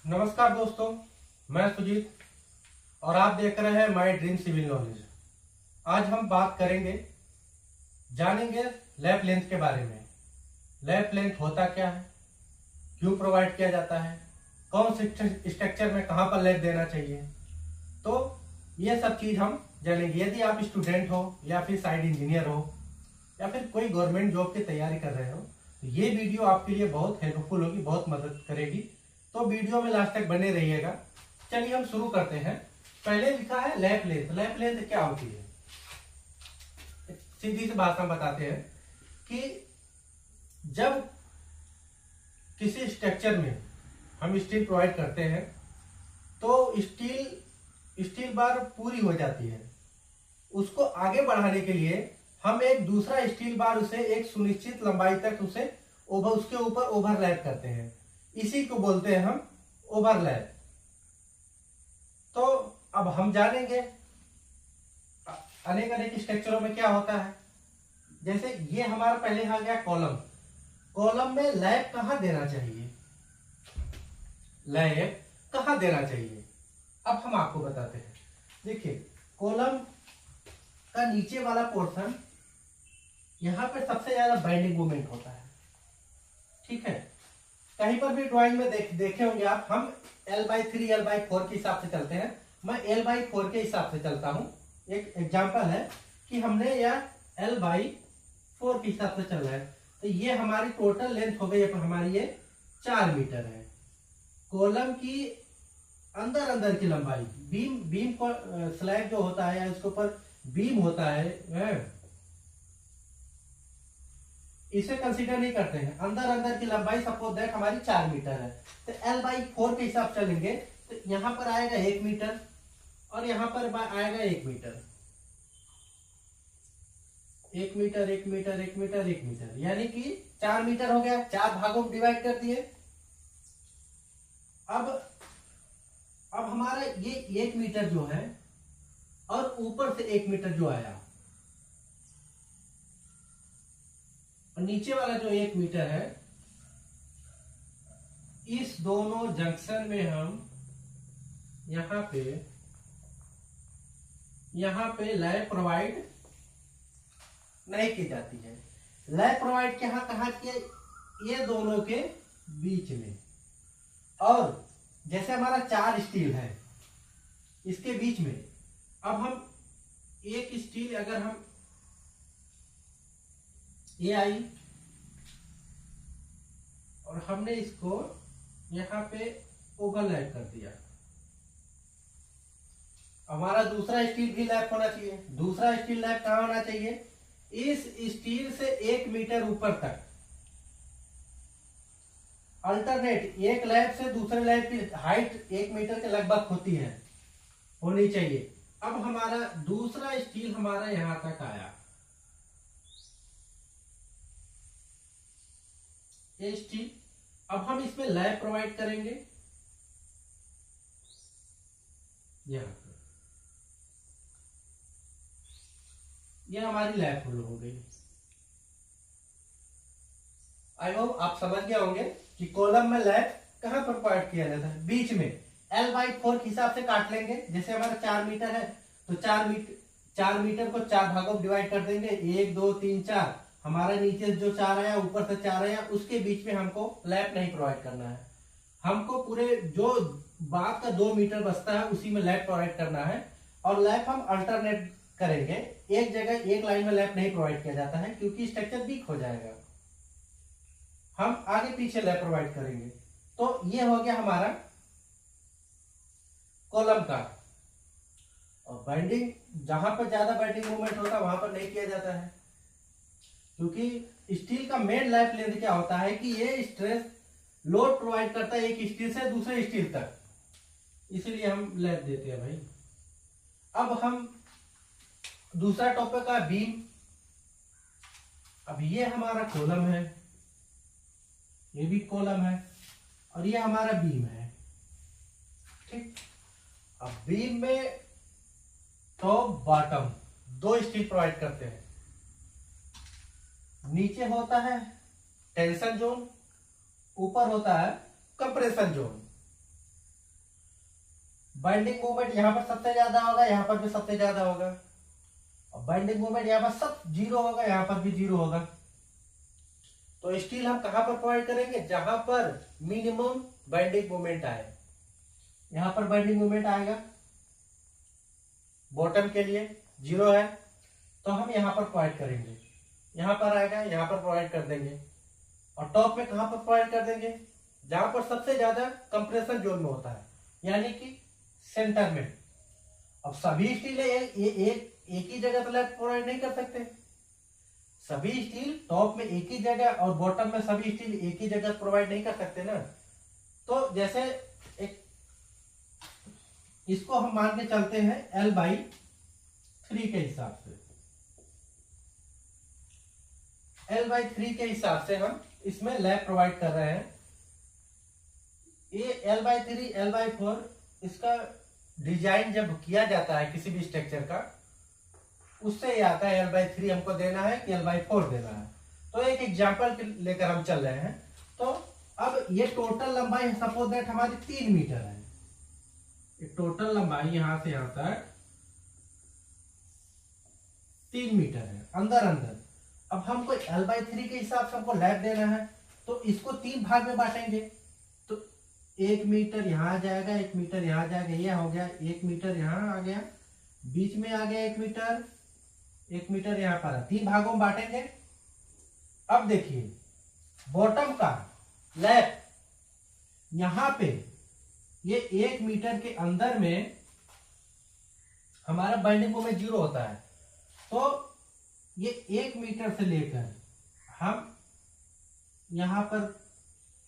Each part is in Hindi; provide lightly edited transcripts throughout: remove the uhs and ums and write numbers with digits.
नमस्कार दोस्तों, मैं सुजीत और आप देख रहे हैं माय ड्रीम सिविल नॉलेज। आज हम बात करेंगे, जानेंगे लैप लेंथ के बारे में। लैप लेंथ होता क्या है, क्यों प्रोवाइड किया जाता है, कौन से स्ट्रक्चर में कहाँ पर लैप देना चाहिए, तो ये सब चीज हम जानेंगे। यदि आप स्टूडेंट हो या फिर साइड इंजीनियर हो या फिर कोई गवर्नमेंट जॉब की तैयारी कर रहे हो तो ये वीडियो आपके लिए बहुत हेल्पफुल होगी, बहुत मदद करेगी। तो वीडियो में लास्ट तक बने रहिएगा। चलिए हम शुरू करते हैं। पहले लिखा है लैप लेंथ। लैप लेंथ क्या होती है, सीधी सी भाषा में बताते हैं कि जब किसी स्ट्रक्चर में हम स्टील प्रोवाइड करते हैं तो स्टील बार पूरी हो जाती है। उसको आगे बढ़ाने के लिए हम एक दूसरा स्टील बार उसे एक सुनिश्चित लंबाई तक उसके ऊपर ओवरलैप करते हैं। इसी को बोलते हैं हम ओवरलैप। तो अब हम जानेंगे अनेक अनेक स्ट्रक्चरों में क्या होता है। जैसे ये हमारा पहले आ गया कॉलम। कॉलम में लैप कहां देना चाहिए, लैप कहां देना चाहिए, अब हम आपको बताते हैं। देखिए, कॉलम का नीचे वाला पोर्शन, यहां पे सबसे ज्यादा बाइंडिंग मूवमेंट होता है। ठीक है, कहीं पर भी ड्राइंग में देखे होंगे आप, हम L/3 L/4 के हिसाब से चलते हैं। मैं L/4 के हिसाब से चलता हूं। एक एग्जांपल है कि हमने यह L/4 के हिसाब से चल रहा है, तो ये हमारी टोटल लेंथ हो गई हमारी ये 4 मीटर है। कॉलम की अंदर अंदर की लंबाई, बीम पर स्लैब जो होता है या इसके ऊपर बीम होता है, इसे कंसीडर नहीं करते हैं। अंदर अंदर की लंबाई सपोज दैट हमारी 4 मीटर है, तो L/4 के हिसाब चलेंगे तो यहां पर आएगा 1 मीटर और यहां पर आएगा 1 metre, 1 metre 1 metre 1 metre 1 metre, यानी कि 4 मीटर हो गया। 4 भागों में डिवाइड कर दिए। अब हमारा ये 1 मीटर जो है और ऊपर से 1 मीटर जो आया और नीचे वाला जो 1 मीटर है, इस दोनों जंक्शन में हम यहां पे लैप प्रोवाइड नहीं की जाती है। लैप प्रोवाइड कहां किया, ये दोनों के बीच में। और जैसे हमारा 4 स्टील है, इसके बीच में अब हम एक स्टील, अगर हम ये आई और हमने इसको यहां पे ओवरलैप कर दिया, हमारा दूसरा स्टील भी लैप होना चाहिए। दूसरा स्टील लैप कहां होना चाहिए, इस स्टील से 1 मीटर ऊपर तक। अल्टरनेट, एक लैप से दूसरे लैप की हाइट 1 मीटर के लगभग होनी चाहिए। अब हमारा दूसरा स्टील हमारा यहां तक आया, ये स्टील। अब हम इसमें लैप प्रोवाइड करेंगे यहां पर, ये हमारी लैप फुल हो गई। आई होप आप समझ गए होंगे कि कॉलम में लैप कहां पर प्रोवाइड किया जाता है, बीच में। L/4 के हिसाब से काट लेंगे। जैसे हमारा 4 मीटर है तो 4 मीटर को 4 भागों में डिवाइड कर देंगे, 1 2 3 4। हमारा नीचे जो 4 आया, ऊपर से 4 आया, उसके बीच में हमको लैप नहीं प्रोवाइड करना है। हमको पूरे जो बाद का 2 मीटर बचता है उसी में लैप प्रोवाइड करना है। और लैप हम अल्टरनेट करेंगे, एक जगह एक लाइन में लैप नहीं प्रोवाइड किया जाता है क्योंकि स्ट्रक्चर वीक हो जाएगा। हम आगे पीछे लैप प्रोवाइड करेंगे। तो ये हो गया हमारा कॉलम का। और बाइंडिंग, जहां पर ज्यादा बाइंडिंग मूवमेंट होता है वहां पर नहीं किया जाता है, क्योंकि स्टील का मेन लाइफ लेंथ क्या होता है कि ये स्ट्रेस लोड प्रोवाइड करता है एक स्टील से दूसरे स्टील तक, इसीलिए हम लैप देते हैं भाई। अब हम दूसरा टॉपिक का बीम। अब ये हमारा कॉलम है, ये भी कॉलम है और ये हमारा बीम है। ठीक, अब बीम में टॉप बॉटम 2 स्टील प्रोवाइड करते हैं। नीचे होता है टेंशन जोन, ऊपर होता है कंप्रेशन जोन। बाइंडिंग मोमेंट यहाँ पर सबसे ज्यादा होगा, यहाँ पर भी सबसे ज्यादा होगा, और बाइंडिंग मोमेंट यहाँ पर सब जीरो होगा, यहाँ पर भी जीरो होगा। तो स्टील हम कहां पर प्रोवाइड करेंगे, जहां पर मिनिमम बाइंडिंग मोमेंट आए। यहां पर बाइंडिंग मोमेंट आएगा, बॉटम के लिए जीरो है, तो हम यहां पर प्रोवाइड करेंगे। यहां पर आएगा, यहां पर प्रोवाइड कर देंगे। और टॉप में कहां पर प्रोवाइड कर देंगे, जहां पर सबसे ज्यादा कंप्रेशन जोन में होता है, यानी कि सेंटर में। अब सभी स्टील एक ही जगह तो लैप प्रोवाइड नहीं कर सकते। सभी स्टील टॉप में एक ही जगह और बॉटम में सभी स्टील एक ही जगह प्रोवाइड नहीं कर सकते ना। तो जैसे एक इसको हम मान के चलते हैं L/3 के हिसाब से। L/3 के हिसाब से हम इसमें लैप प्रोवाइड कर रहे हैं। ये L/3 L/4 इसका डिजाइन जब किया जाता है किसी भी स्ट्रक्चर का, उससे ये आता है L/3 हमको देना है कि L/4 देना है। तो एक एग्जांपल लेकर हम चल रहे हैं। तो अब ये टोटल लंबाई सपोज दैट हमारी 3 मीटर है। ये टोटल लंबाई यहां से यहां तक 3 मीटर है अंदर अंदर। अब हमको L/3 के हिसाब से हमको लैप देना है, तो इसको 3 भाग में बांटेंगे। तो 1 मीटर यहां आ जाएगा, 1 मीटर यहां आ जाएगा, ये हो गया 1 मीटर यहां आ गया, बीच में आ गया 1 मीटर, 1 मीटर यहां पर है। 3 भागों में बांटेंगे। अब देखिए बॉटम का लैप यहां पे ये 1 मीटर के अंदर में हमारा बाइंडिंग मोमेंट जीरो होता है। तो ये 1 मीटर से लेकर हम यहां पर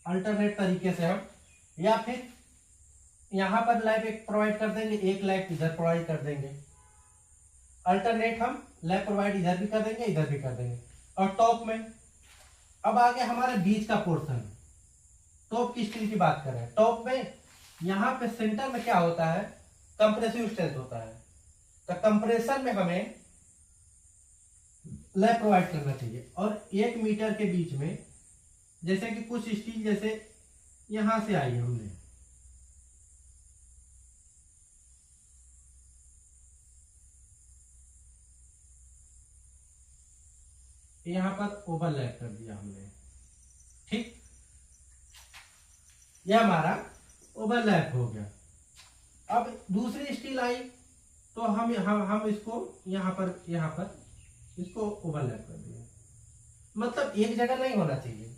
अल्टरनेट तरीके से हम, या फिर यहां पर लैप एक प्रोवाइड कर देंगे, एक लैप इधर प्रोवाइड कर देंगे। अल्टरनेट हम लैप प्रोवाइड इधर भी कर देंगे, इधर भी कर देंगे। और टॉप में अब आ गया हमारे बीच का पोर्शन। टॉप की स्टील की बात कर रहे हैं। टॉप में यहां पे सेंटर में क्या होता है, कंप्रेसिव स्ट्रेंथ होता है। तो कंप्रेशन में हमें लैप प्रोवाइड करना चाहिए। और 1 मीटर के बीच में जैसे कि कुछ स्टील जैसे यहां से आई हमने, यहां पर ओवरलैप कर दिया हमने, ठीक, यह हमारा ओवरलैप हो गया। अब दूसरी स्टील आई तो हम इसको यहां पर इसको ओवरलैप कर दिया। मतलब एक जगह नहीं होना चाहिए,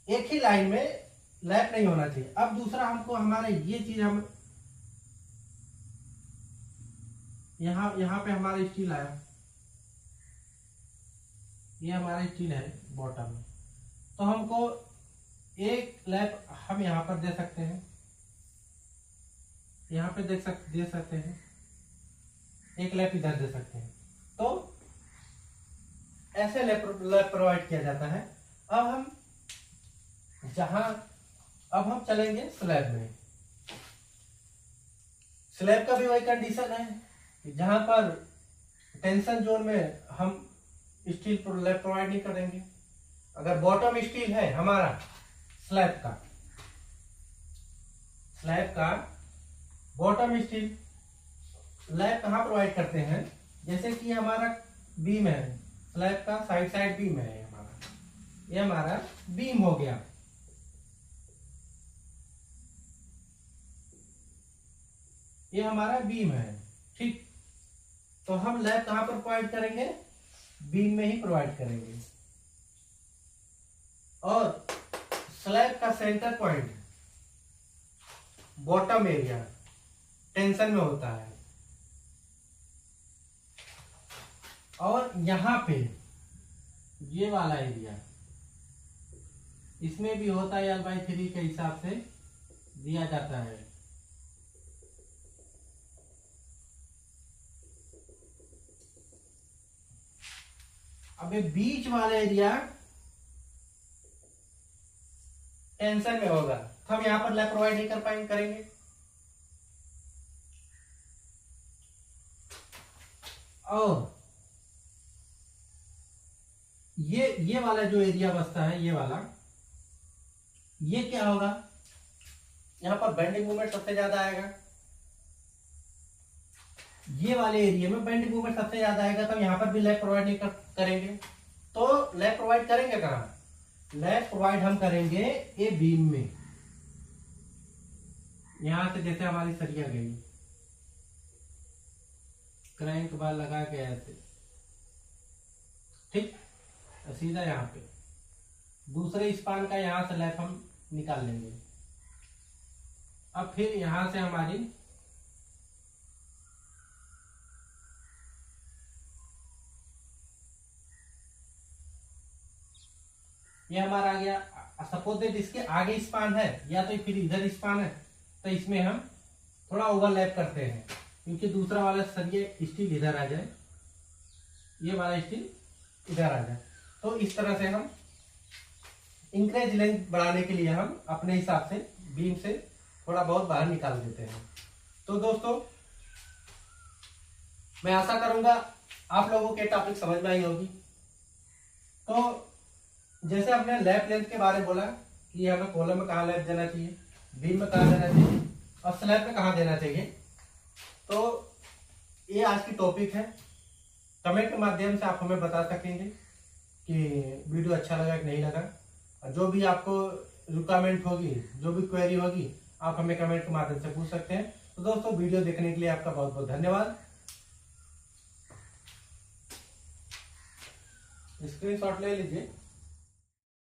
एक ही लाइन में लैप नहीं होना चाहिए। अब दूसरा हमको हमारा ये चीज हम यहां पे हमारा स्टील आया, ये हमारा स्टील है बॉटम में, तो हमको एक लैप हम यहां पर दे सकते हैं, यहां पे दे सकते हैं, एक लैप इधर दे सकते हैं। तो ऐसे लैप प्रोवाइड किया जाता है। अब हम चलेंगे स्लैब में। स्लैब का भी वही कंडीशन है कि जहां पर टेंशन जोन में हम स्टील लैप प्रोवाइड नहीं करेंगे। अगर बॉटम स्टील है हमारा स्लैब का बॉटम स्टील, लैप कहां प्रोवाइड करते हैं, जैसे कि हमारा बीम है, स्लैब का साइड बीम है ये हमारा बीम हो गया। ये हमारा बीम है, ठीक। तो हम लैप कहां पर प्रोवाइड करेंगे, बीम में ही प्रोवाइड करेंगे। और स्लैब का centre point bottom area tension में होता है, और यहां पे ये वाला एरिया इसमें भी होता है L/3 के हिसाब से दिया जाता है। अब ये बीच वाला एरिया टेंशन में होगा, तो हम यहां पर लैप प्रोवाइड नहीं करेंगे। और ये वाला जो एरिया बचता है, ये वाला, ये क्या होगा, यहां पर बेंडिंग मोमेंट सबसे ज्यादा आएगा, ये वाले एरिया में बेंडिंग मोमेंट सबसे ज्यादा आएगा, तब यहाँ पर भी लैप प्रोवाइड नहीं करेंगे। तो लैप प्रोवाइड करेंगे कहाँ? लैप प्रोवाइड हम करेंगे ए बीम में। यहां से जैसे हमारी सरिया गई, क्रैंक बार लगा के ऐसे, ठीक, सीधा यहाँ पे दूसरे स्पान का यहां से लैप हम निकाल लेंगे। अब फिर यहां से हमारी ये हमारा आ गया। सपोज दैट इसके आगे स्पान है या तो फिर इधर स्पान है, तो इसमें हम थोड़ा ओवरलैप करते हैं, क्योंकि दूसरा वाला सरिया स्टील इधर आ जाए, ये वाला स्टील इधर आ जाए। तो इस तरह से हम इंक्रीज लेंथ बढ़ाने के लिए हम अपने हिसाब से बीम से थोड़ा बहुत बाहर निकाल देते हैं। तो दोस्तों, मैं आशा करूंगा आप लोगों के टॉपिक समझ में आई होगी। तो जैसे हमने लैप लेंथ के बारे में बोला कि हमें कॉलम में कहाँ लैप देना चाहिए, बीम में कहाँ देना चाहिए और स्लैब में कहाँ देना चाहिए, तो ये आज की टॉपिक है। कमेंट के माध्यम से आप हमें बता सकेंगे कि वीडियो अच्छा लगा कि नहीं लगा। और जो भी आपको रिक्वायरमेंट होगी, जो भी क्वेरी होगी, आप हमें कमेंट के माध्यम से पूछ सकते हैं। तो दोस्तों, वीडियो देखने के लिए आपका बहुत बहुत धन्यवाद। स्क्रीनशॉट ले लीजिए।